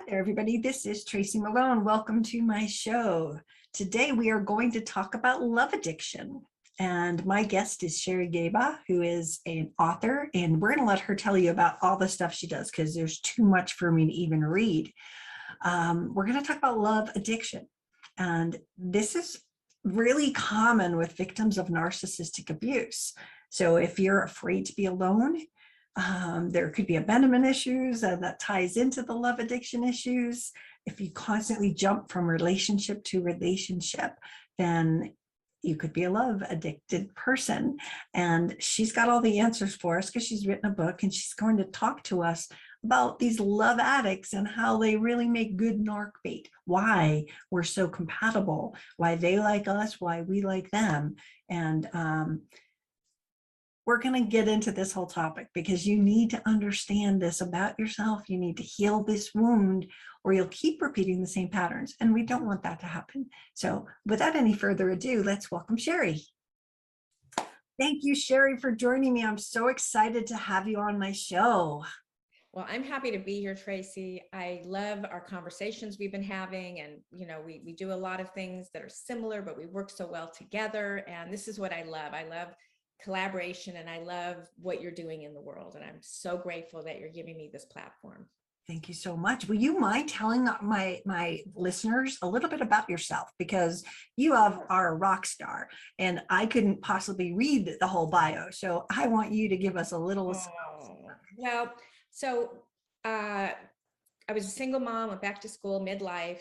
Hi there, everybody. This is Tracy Malone. Welcome to my show. Today we are going to talk about love addiction. And my guest is Sherry Gaba, who is an author, and we're going to let her tell you about all the stuff she does because there's too much for me to even read. We're going to talk about love addiction. And this is really common with victims of narcissistic abuse. So if you're afraid to be alone, there could be abandonment issues that ties into the love addiction issues. If you constantly jump from relationship to relationship, then you could be a love addicted person. And she's got all the answers for us because she's written a book and she's going to talk to us about these love addicts and how they really make good narc bait, why we're so compatible, why they like us, why we like them. And we're going to get into this whole topic because you need to understand this about yourself. You need to heal this wound or you'll keep repeating the same patterns. And we don't want that to happen. So without any further ado, let's welcome Sherry. Thank you, Sherry, for joining me. I'm so excited to have you on my show. Well, I'm happy to be here, Tracy. I love our conversations we've been having, and we do a lot of things that are similar, but we work so well together. And this is what I love. I love collaboration, and I love what you're doing in the world. And I'm so grateful that you're giving me this platform. Thank you so much. Will you mind telling my listeners a little bit about yourself? Because you are a rock star and I couldn't possibly read the whole bio. So I want you to give us a little. Well, so I was a single mom, went back to school midlife.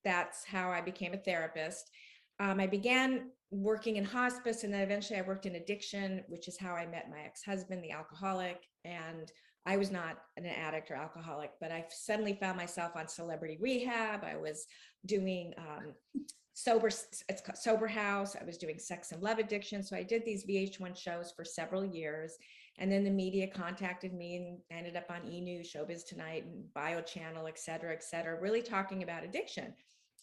That's how I became a therapist. I began working in hospice, and then eventually I worked in addiction, which is how I met my ex-husband, the alcoholic. And I was not an addict or alcoholic, but I suddenly found myself on celebrity rehab. I was doing Sober House. I was doing sex and love addiction. So I did these VH1 shows for several years. And then the media contacted me and ended up on E! News, Showbiz Tonight, and Bio Channel, et cetera, really talking about addiction.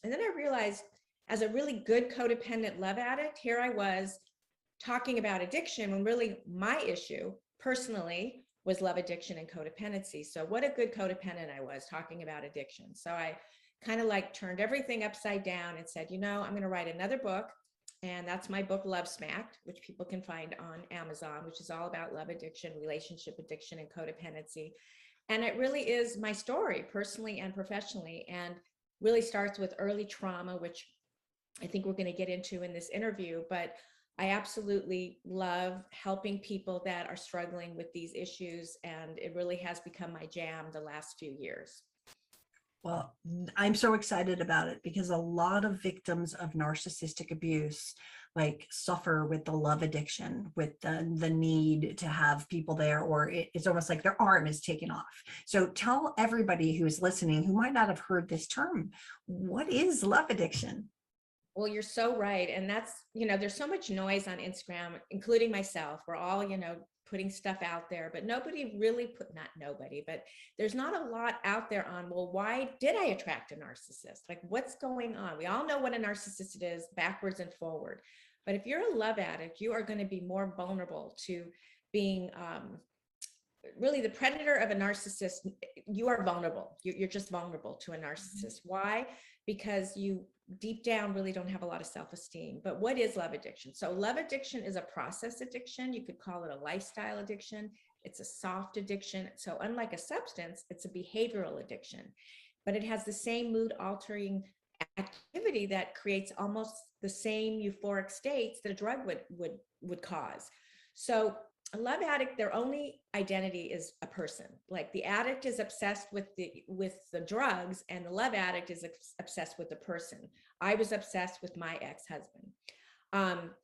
And then I realized, as a really good codependent love addict, here I was talking about addiction when really my issue personally was love addiction and codependency. So what a good codependent I was talking about addiction. So I kind of like turned everything upside down and said, I'm going to write another book. And that's my book, Love Smacked, which people can find on Amazon, which is all about love addiction, relationship addiction, and codependency. And it really is my story, personally and professionally, and really starts with early trauma, which I think we're going to get into in this interview. But I absolutely love helping people that are struggling with these issues. And it really has become my jam the last few years. Well, I'm so excited about it because a lot of victims of narcissistic abuse suffer with the love addiction, with the need to have people there, or it's almost like their arm is taken off. So tell everybody who is listening who might not have heard this term, what is love addiction? Well, you're so right. And that's, there's so much noise on Instagram, including myself. We're all, putting stuff out there, but nobody really not nobody, but there's not a lot out there on, well, why did I attract a narcissist? Like, what's going on? We all know what a narcissist is, backwards and forward. But if you're a love addict, you are going to be more vulnerable to being really the predator of a narcissist. You are vulnerable. You're just vulnerable to a narcissist. Why? Because you deep down really don't have a lot of self-esteem. But what is love addiction? So love addiction is a process addiction. You could call it a lifestyle addiction. It's a soft addiction. So unlike a substance, it's a behavioral addiction, but it has the same mood altering activity that creates almost the same euphoric states that a drug would cause. So a love addict, their only identity is a person. Like the addict is obsessed with the drugs, and the love addict is obsessed with the person. I was obsessed with my ex-husband.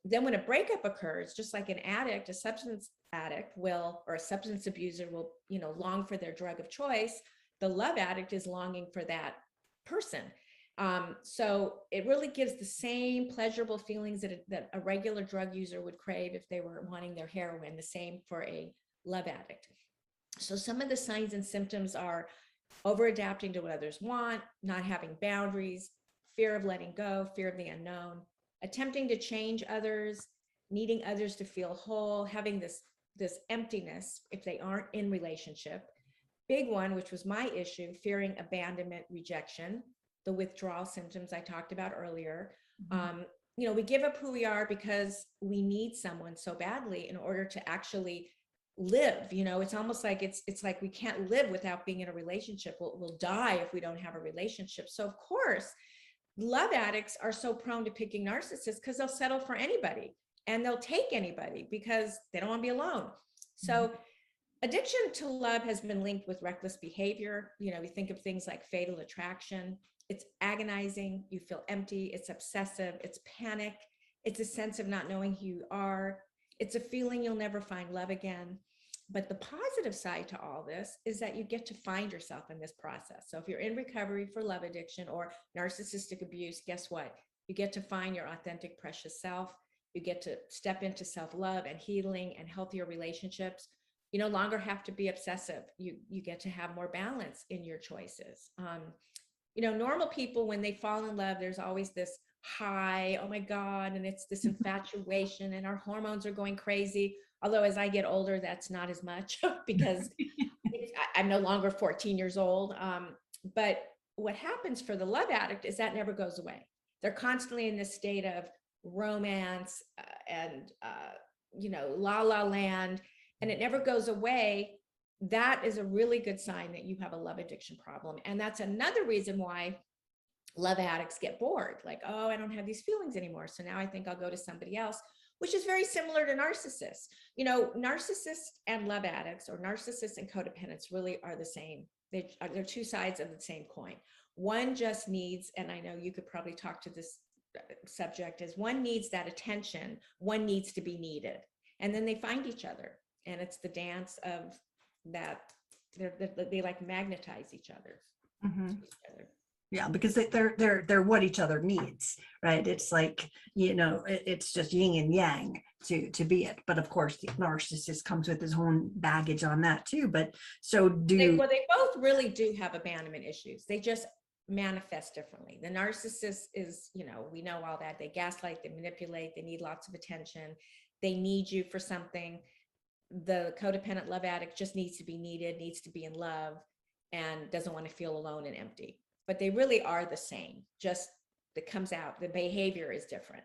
Then when a breakup occurs, just like an addict, a substance addict will, or a substance abuser will, long for their drug of choice. The love addict is longing for that person. So it really gives the same pleasurable feelings that a regular drug user would crave if they were wanting their heroin, the same for a love addict. So some of the signs and symptoms are over adapting to what others want, not having boundaries, fear of letting go, fear of the unknown, attempting to change others, needing others to feel whole, having this emptiness if they aren't in relationship, big one, which was my issue, fearing abandonment, rejection, the withdrawal symptoms I talked about earlier. We give up who we are because we need someone so badly in order to actually live. It's almost like it's like we can't live without being in a relationship. We'll die if we don't have a relationship. So of course, love addicts are so prone to picking narcissists because they'll settle for anybody and they'll take anybody because they don't want to be alone. So addiction to love has been linked with reckless behavior. We think of things like fatal attraction. It's agonizing. You feel empty. It's obsessive. It's panic. It's a sense of not knowing who you are. It's a feeling you'll never find love again. But the positive side to all this is that you get to find yourself in this process. So if you're in recovery for love addiction or narcissistic abuse, guess what? You get to find your authentic, precious self. You get to step into self-love and healing and healthier relationships. You no longer have to be obsessive. You get to have more balance in your choices. Normal people, when they fall in love, there's always this high, oh my God, and it's this infatuation and our hormones are going crazy. Although as I get older, that's not as much because I'm no longer 14 years old. But what happens for the love addict is that never goes away. They're constantly in this state of romance and la la land, and it never goes away. That is a really good sign that you have a love addiction problem. And that's another reason why love addicts get bored. Like, oh, I don't have these feelings anymore. So now I think I'll go to somebody else, which is very similar to narcissists. Narcissists and love addicts, or narcissists and codependents, really are the same. They're two sides of the same coin. One just needs, and I know you could probably talk to this subject, is one needs that attention, one needs to be needed. And then they find each other. And it's the dance of that. They like magnetize each other. Yeah, because they're what each other needs, right? It's like, it's just yin and yang to be it. But of course, the narcissist comes with his own baggage on that too. But so they both really do have abandonment issues. They just manifest differently. The narcissist is, we know all that. They gaslight, they manipulate, they need lots of attention. They need you for something. The codependent love addict just needs to be needed, needs to be in love, and doesn't want to feel alone and empty. But they really are the same. Just that comes out, the behavior is different.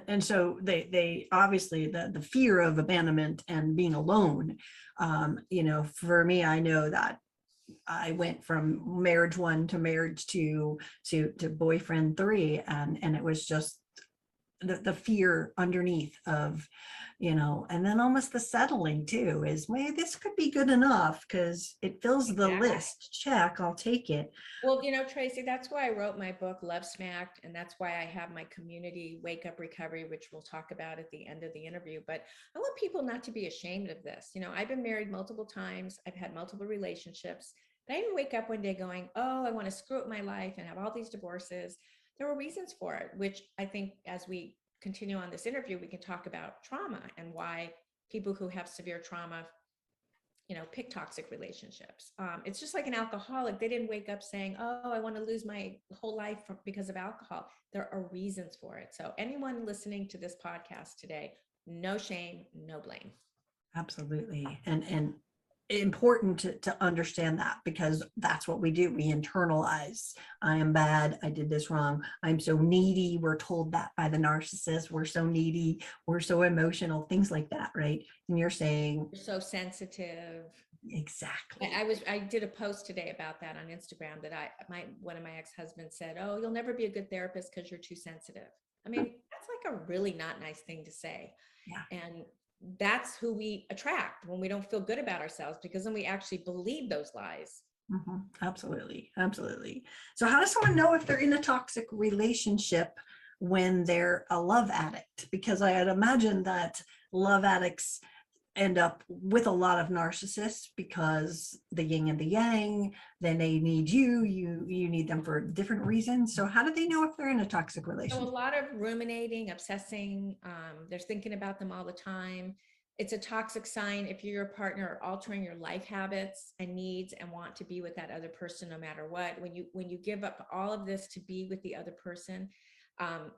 And so they obviously the fear of abandonment and being alone. For me, I know that I went from marriage 1 to marriage 2 to boyfriend 3, and it was just the fear underneath of, and then almost the settling too is, well, this could be good enough because it fills the list. Check, I'll take it. Well, Tracy, that's why I wrote my book, Love Smacked. And that's why I have my community, Wake Up Recovery, which we'll talk about at the end of the interview. But I want people not to be ashamed of this. I've been married multiple times. I've had multiple relationships. But I didn't wake up one day going, oh, I want to screw up my life and have all these divorces. There were reasons for it, which I think as we continue on this interview, we can talk about trauma and why people who have severe trauma, pick toxic relationships. It's just like an alcoholic. They didn't wake up saying, oh, I want to lose my whole life because of alcohol. There are reasons for it. So anyone listening to this podcast today, no shame, no blame. Absolutely. And important to understand that, because that's what we do. We internalize, I am bad, I did this wrong, I'm so needy. We're told that by the narcissist. We're so needy, we're so emotional, things like that, right? And you're saying you're so sensitive. Exactly. I did a post today about that on Instagram, that one of my ex-husbands said, oh, you'll never be a good therapist because you're too sensitive. I mean, that's like a really not nice thing to say. Yeah. And that's who we attract when we don't feel good about ourselves, because then we actually believe those lies. Absolutely. Absolutely. So how does someone know if they're in a toxic relationship when they're a love addict? Because I had imagined that love addicts end up with a lot of narcissists because the yin and the yang, then they need you need them for different reasons. So how do they know if they're in a toxic relationship? So a lot of ruminating, obsessing, they're thinking about them all the time. It's a toxic sign if your partner are altering your life habits and needs and want to be with that other person no matter what. When you give up all of this to be with the other person,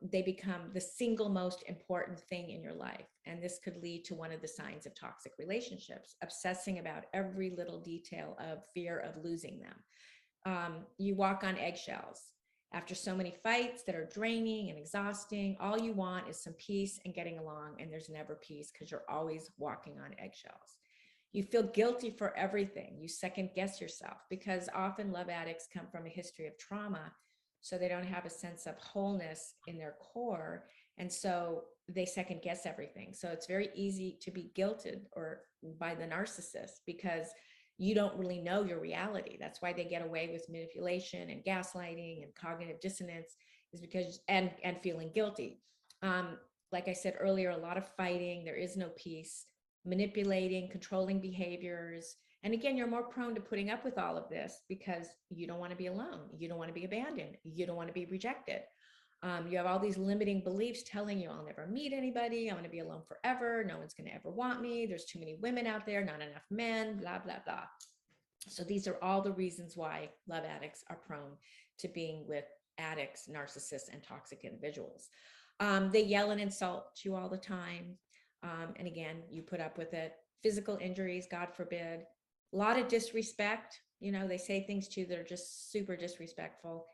they become the single most important thing in your life. And this could lead to one of the signs of toxic relationships, obsessing about every little detail of fear of losing them. You walk on eggshells. After so many fights that are draining and exhausting, all you want is some peace and getting along, and there's never peace because you're always walking on eggshells. You feel guilty for everything. You second guess yourself because often love addicts come from a history of trauma, so they don't have a sense of wholeness in their core, and so they second guess everything. So it's very easy to be guilted or by the narcissist because you don't really know your reality. That's why they get away with manipulation and gaslighting and cognitive dissonance, is because and feeling guilty. Like I said earlier, a lot of fighting, there is no peace, manipulating, controlling behaviors. And again, you're more prone to putting up with all of this because you don't want to be alone. You don't want to be abandoned. You don't want to be rejected. You have all these limiting beliefs telling you, I'll never meet anybody. I'm going to be alone forever. No one's going to ever want me. There's too many women out there, not enough men, blah, blah, blah. So these are all the reasons why love addicts are prone to being with addicts, narcissists, and toxic individuals. They yell and insult you all the time. And again, you put up with it. Physical injuries, God forbid. A lot of disrespect. You know, they say things to you that are just super disrespectful.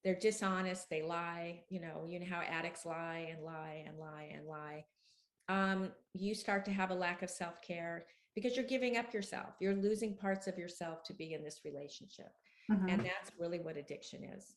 They're dishonest. They lie. You know how addicts lie and lie and lie and lie. You start to have a lack of self-care because you're giving up yourself. You're losing parts of yourself to be in this relationship. Mhm. And that's really what addiction is.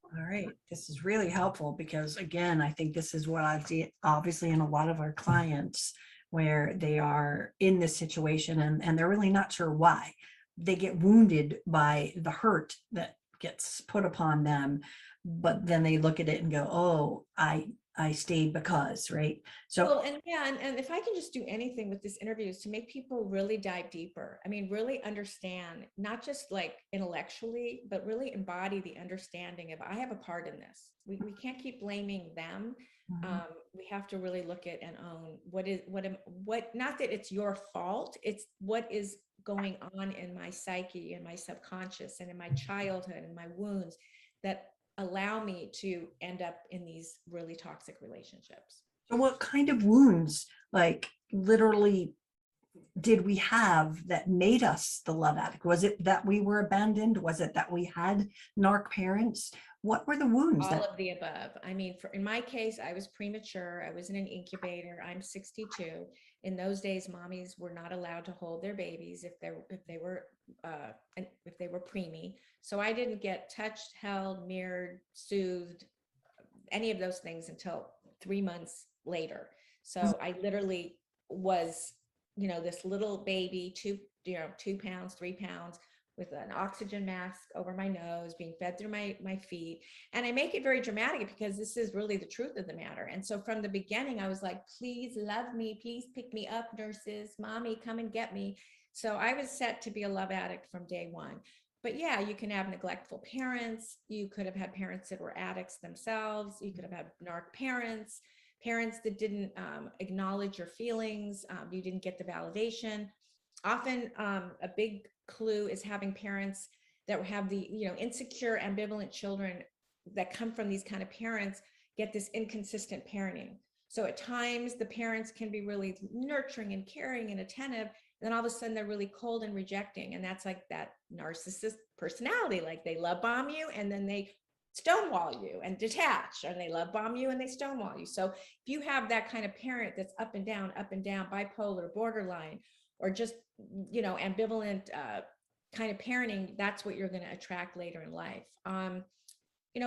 All right. This is really helpful because, again, I think this is what I see obviously in a lot of our clients where they are in this situation and they're really not sure why. They get wounded by the hurt that gets put upon them, but then they look at it and go, oh, I stayed because, right? So, well, and yeah, and if I can just do anything with this interview is to make people really dive deeper. I mean, really understand, not just like intellectually, but really embody the understanding of I have a part in this. We can't keep blaming them. We have to really look at and own what, not that it's your fault, it's what is going on in my psyche and my subconscious and in my childhood and my wounds that allow me to end up in these really toxic relationships. so what kind of wounds, like literally, did we have that made us the love addict? Was it that we were abandoned? Was it that we had narc parents? What were the wounds All that? of the above. I mean, in my case, I was premature. I was in an incubator. I'm 62. In those days, mommies were not allowed to hold their babies if they were preemie. So I didn't get touched, held, mirrored, soothed, any of those things until 3 months later. So I literally was, this little baby, 2 pounds, 3 pounds, with an oxygen mask over my nose, being fed through my feet. And I make it very dramatic because this is really the truth of the matter. And so from the beginning, I was like, please love me, please pick me up, nurses, mommy, come and get me. So I was set to be a love addict from day one. But yeah, you can have neglectful parents. You could have had parents that were addicts themselves. You could have had narc parents, parents that didn't acknowledge your feelings. You didn't get the validation. Often a big clue is having parents that have the, insecure, ambivalent children that come from these kind of parents get this inconsistent parenting. So at times the parents can be really nurturing and caring and attentive. And then all of a sudden they're really cold and rejecting. And that's like that narcissist personality. Like they love bomb you and then they stonewall you and detach, and they love bomb you and they stonewall you. So if you have that kind of parent that's up and down, bipolar, borderline, or just, ambivalent kind of parenting, that's what you're going to attract later in life.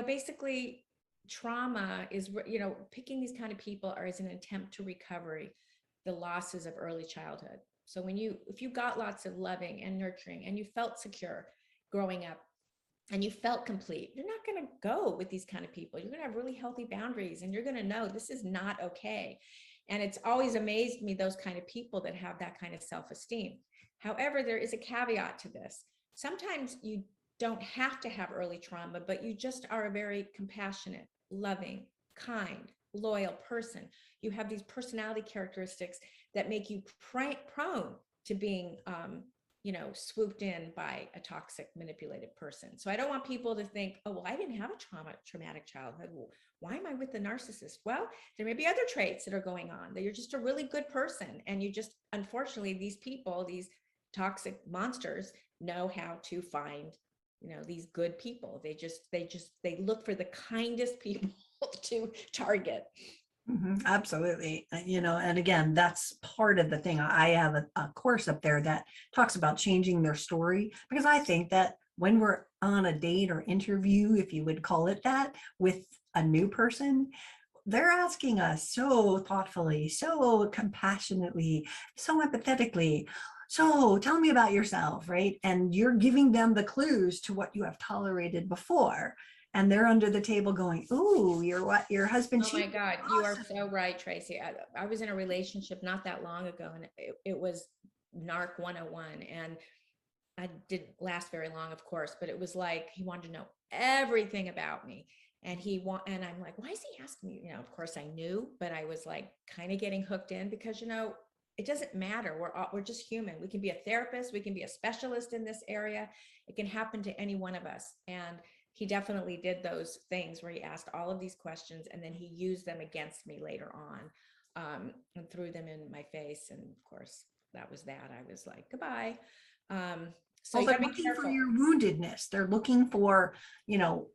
Basically trauma is, picking these kind of are as an attempt to recovery the losses of early childhood. So if you got lots of loving and nurturing and you felt secure growing up and you felt complete, you're not going to go with these kind of people. You're going to have really healthy boundaries and you're going to know this is not okay. And it's always amazed me, those kind of people that have that kind of self-esteem. However, there is a caveat to this. Sometimes you don't have to have early trauma, but you just are a very compassionate, loving, kind, loyal person. You have these personality characteristics that make you prone to being swooped in by a toxic, manipulative person. So I don't want people to think, oh, well, I didn't have a traumatic childhood. Well, why am I with the narcissist? Well, there may be other traits that are going on, that you're just a really good person. And you just, unfortunately, these people, these toxic monsters know how to find, these good people. They look for the kindest people to target. Absolutely. And again, that's part of the thing. I have a course up there that talks about changing their story, because I think that when we're on a date or interview, if you would call it that, with a new person, they're asking us so thoughtfully, so compassionately, so empathetically. So tell me about yourself, right? And you're giving them the clues to what you have tolerated before. And they're under the table going, ooh, your husband Oh my cheated. God, you are so right, Tracy. I was in a relationship not that long ago, and it was NARC 101. And I didn't last very long, of course, but it was like he wanted to know everything about me. And and I'm like, why is he asking me? Of course I knew, but I was like kind of getting hooked in, because, it doesn't matter. We're just human. We can be a therapist. We can be a specialist in this area. It can happen to any one of us. And he definitely did those things where he asked all of these questions, and then he used them against me later on, and threw them in my face. And of course, that was that. I was like, goodbye. So Well, you they're got to be looking for careful. your woundedness. They're looking for,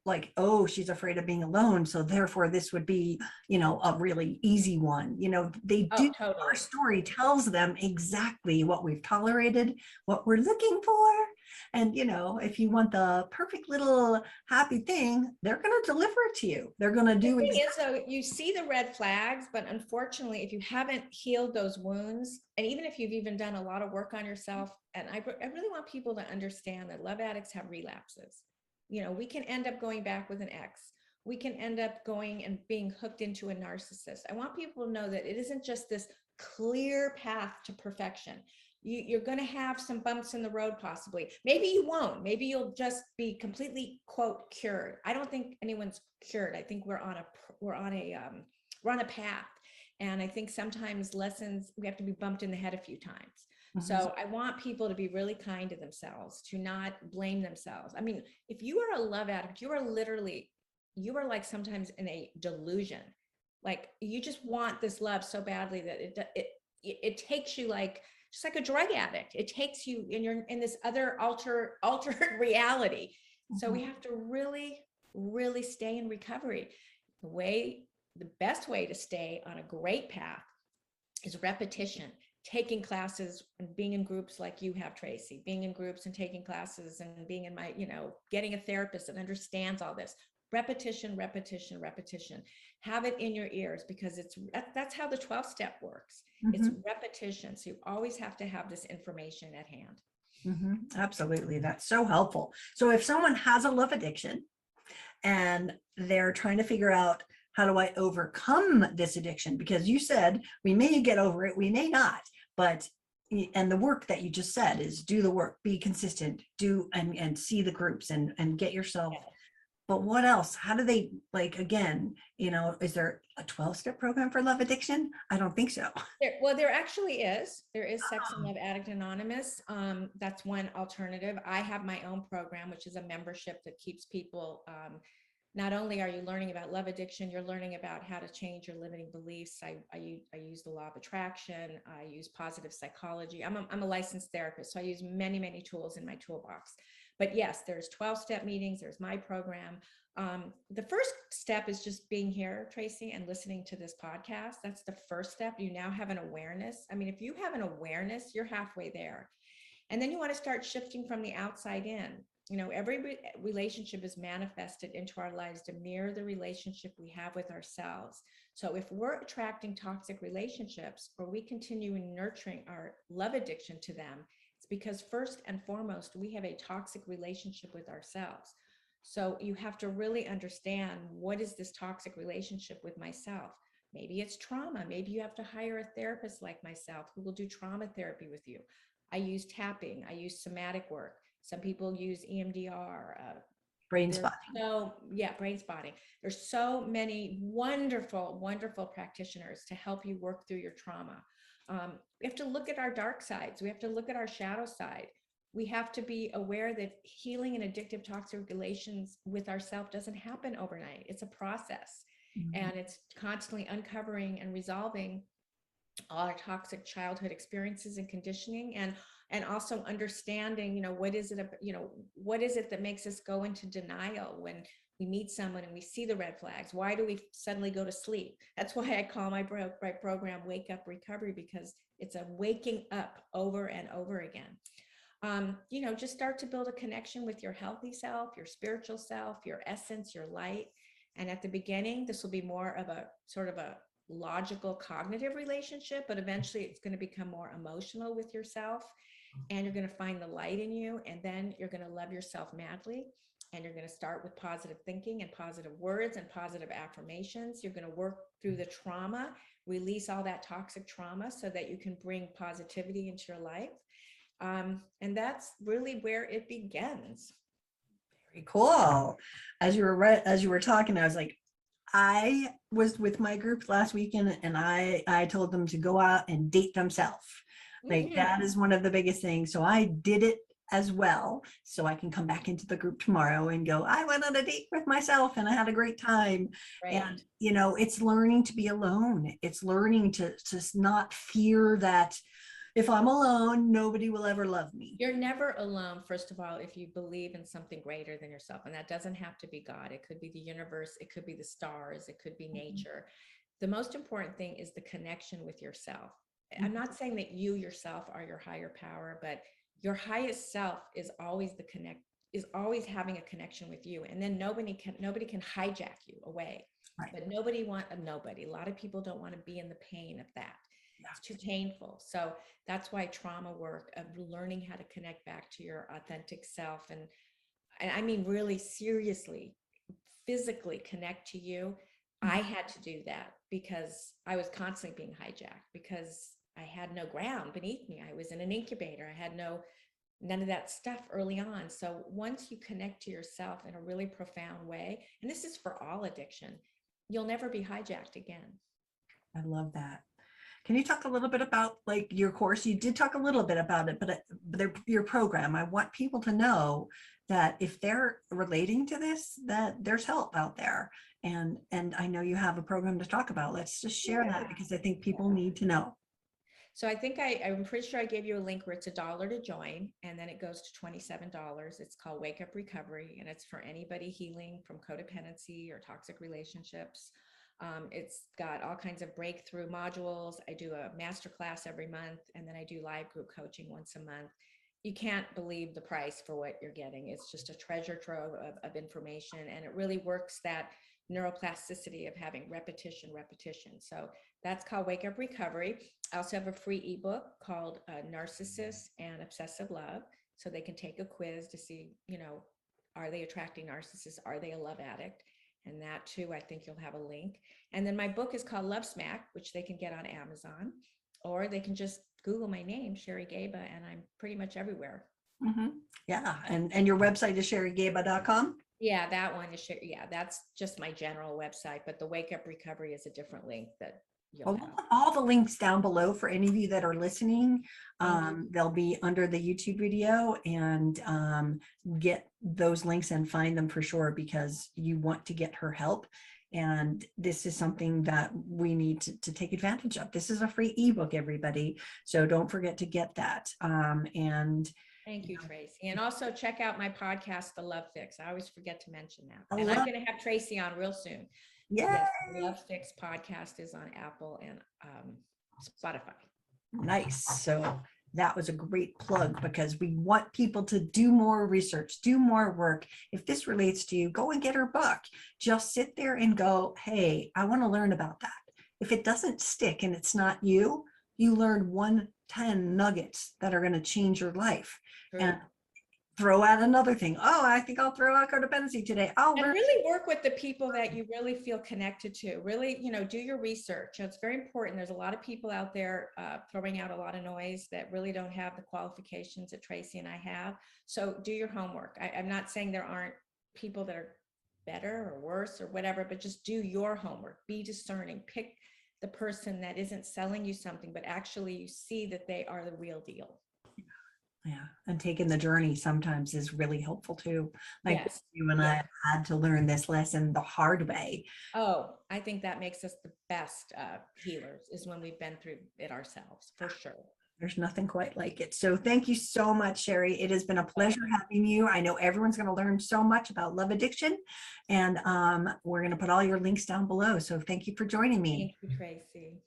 like, oh, she's afraid of being alone. So therefore this would be, a really easy one. They do. Oh, Our totally. story tells them exactly what we've tolerated, what we're looking for. And, if you want the perfect little happy thing, they're going to deliver it to you. They're going to The do thing exactly. is, though, you see the red flags, but unfortunately, if you haven't healed those wounds, and even if you've even done a lot of work on yourself, and I really want people to understand that love addicts have relapses. We can end up going back with an ex. We can end up going and being hooked into a narcissist. I want people to know that it isn't just this clear path to perfection. You're going to have some bumps in the road, possibly. Maybe you won't. Maybe you'll just be completely, quote, cured. I don't think anyone's cured. I think we're on a path. And I think sometimes lessons, we have to be bumped in the head a few times. So I want people to be really kind to themselves, to not blame themselves. I mean, if you are a love addict, you are like sometimes in a delusion. Like you just want this love so badly that it takes you like, just like a drug addict. It takes you, and you're in this other altered reality. So we have to really, really stay in recovery. The best way to stay on a great path is repetition, taking classes and being in groups like you have, Tracy, being in groups and taking classes and being in my, getting a therapist that understands all this. Repetition, repetition, repetition. Have it in your ears, because that's how the 12 step works. It's repetition. So you always have to have this information at hand. Absolutely. That's so helpful. So if someone has a love addiction and they're trying to figure out, how do I overcome this addiction? Because you said we may get over it, we may not, but and the work that you just said is do the work, be consistent, do and see the groups and get yourself. Yes. But what else? How do they, like, again, is there a 12-step program for love addiction? I don't think so. There actually is. There is Sex and Love Addict Anonymous. That's one alternative. I have my own program, which is a membership that keeps people, not only are you learning about love addiction, you're learning about how to change your limiting beliefs. I use the law of attraction. I use positive psychology. I'm a licensed therapist, so I use many, many tools in my toolbox. But yes, there's 12-step meetings. There's my program. The first step is just being here, Tracy, and listening to this podcast. That's the first step. You now have an awareness. I mean, if you have an awareness, you're halfway there. And then you want to start shifting from the outside in. Every relationship is manifested into our lives to mirror the relationship we have with ourselves. So if we're attracting toxic relationships, or we continue nurturing our love addiction to them, it's because first and foremost, we have a toxic relationship with ourselves. So you have to really understand, what is this toxic relationship with myself? Maybe it's trauma. Maybe you have to hire a therapist like myself who will do trauma therapy with you. I use tapping. I use somatic work. Some people use EMDR. Brain spotting. Brain spotting. There's so many wonderful, wonderful practitioners to help you work through your trauma. We have to look at our dark sides. We have to look at our shadow side. we have to be aware that healing and addictive toxic relations with ourselves doesn't happen overnight. It's a process. And it's constantly uncovering and resolving all our toxic childhood experiences and conditioning, and also understanding, what is it, what is it that makes us go into denial when we meet someone and we see the red flags? Why do we suddenly go to sleep? That's why I call my program Wake Up Recovery, because it's a waking up over and over again. Just start to build a connection with your healthy self, your spiritual self, your essence, your light. And at the beginning, this will be more of a sort of a logical cognitive relationship, but eventually it's going to become more emotional with yourself, and you're going to find the light in you, and then you're going to love yourself madly, and you're going to start with positive thinking and positive words and positive affirmations. You're going to work through the trauma, release all that toxic trauma so that you can bring positivity into your life. And that's really where it begins. Very cool. As you were talking, I was like, I was with my group last weekend, and I told them to go out and date themselves. Like that is one of the biggest things. So I did it as well. So I can come back into the group tomorrow and go, I went on a date with myself and I had a great time. Right. And, it's learning to be alone. It's learning to not fear that if I'm alone, nobody will ever love me. You're never alone, first of all, if you believe in something greater than yourself. And that doesn't have to be God. It could be the universe. It could be the stars. It could be nature. The most important thing is the connection with yourself. I'm not saying that you yourself are your higher power, but your highest self is always always having a connection with you. And then nobody can hijack you away. Right. But a lot of people don't want to be in the pain of that. It's too painful. So that's why trauma work of learning how to connect back to your authentic self, and I mean really seriously, physically connect to you. I had to do that because I was constantly being hijacked, because I had no ground beneath me. I was in an incubator. I had none of that stuff early on. So once you connect to yourself in a really profound way, and this is for all addiction, you'll never be hijacked again. I love that. Can you talk a little bit about like your course? You did talk a little bit about it, but your program, I want people to know that if they're relating to this, that there's help out there. And I know you have a program to talk about. Let's just share that, because I think people need to know. So I think I'm pretty sure I gave you a link where it's $1 to join, and then it goes to $27. It's called Wake Up Recovery, and it's for anybody healing from codependency or toxic relationships. It's got all kinds of breakthrough modules. I do a masterclass every month, and then I do live group coaching once a month. You can't believe the price for what you're getting. It's just a treasure trove of information, and it really works that neuroplasticity of having repetition. So that's called Wake Up Recovery. I also have a free ebook called Narcissist and Obsessive Love. So they can take a quiz to see, are they attracting narcissists? Are they a love addict? And that too, I think you'll have a link. And then my book is called Love Smack, which they can get on Amazon, or they can just Google my name, Sherry Gaba, and I'm pretty much everywhere. Yeah. And your website is sherrygaba.com? Yeah, that one is, that's just my general website, but the Wake Up Recovery is a different link that you'll have. All the links down below for any of you that are listening. They'll be under the YouTube video, and get those links and find them for sure, because you want to get her help. And this is something that we need to take advantage of. This is a free ebook, everybody. So don't forget to get that. And thank you, Tracy. And also check out my podcast, The Love Fix. I always forget to mention that. And I'm going to have Tracy on real soon. Yes, the Love Fix podcast is on Apple and Spotify. Nice. So that was a great plug, because we want people to do more research, do more work. If this relates to you, go and get her book. Just sit there and go, hey, I want to learn about that. If it doesn't stick and it's not you, you learned 10 nuggets that are going to change your life. True. And throw out another thing. Oh, I think I'll throw out codependency today. And really work with the people that you really feel connected to. Really, do your research. It's very important. There's a lot of people out there throwing out a lot of noise that really don't have the qualifications that Tracy and I have. So do your homework. I'm not saying there aren't people that are better or worse or whatever, but just do your homework. Be discerning. Pick the person that isn't selling you something, but actually you see that they are the real deal. Yeah. And taking the journey sometimes is really helpful too. Like Yes. you and Yes. I had to learn this lesson the hard way. Oh, I think that makes us the best healers is when we've been through it ourselves, for sure. There's nothing quite like it. So thank you so much, Sherry. It has been a pleasure having you. I know everyone's going to learn so much about love addiction, and we're going to put all your links down below. So thank you for joining me. Thank you, Tracy.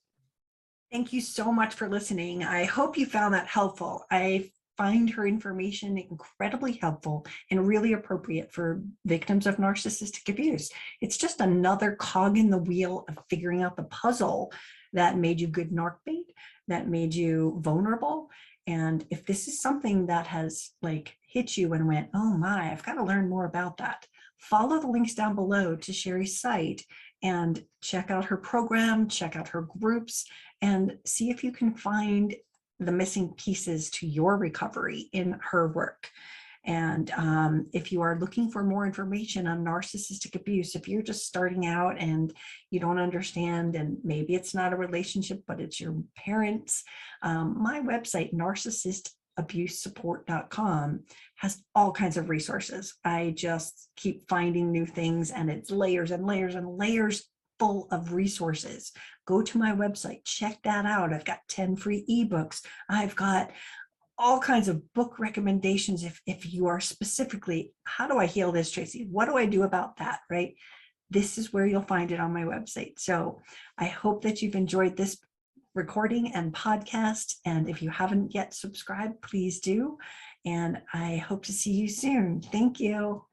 Thank you so much for listening. I hope you found that helpful. I find her information incredibly helpful and really appropriate for victims of narcissistic abuse. It's just another cog in the wheel of figuring out the puzzle that made you good narc bait, that made you vulnerable. And if this is something that has like hit you and went, oh my, I've got to learn more about that, follow the links down below to Sherry's site and check out her program, check out her groups, and see if you can find the missing pieces to your recovery in her work. And if you are looking for more information on narcissistic abuse, if you're just starting out and you don't understand, and maybe it's not a relationship, but it's your parents, my website, narcissistabusesupport.com, has all kinds of resources. I just keep finding new things, and it's layers and layers and layers full of resources. Go to my website, check that out. I've got 10 free ebooks. I've got all kinds of book recommendations. If you are specifically, how do I heal this, Tracy? What do I do about that, right? This is where you'll find it on my website. So I hope that you've enjoyed this recording and podcast. And if you haven't yet subscribed, please do. And I hope to see you soon. Thank you.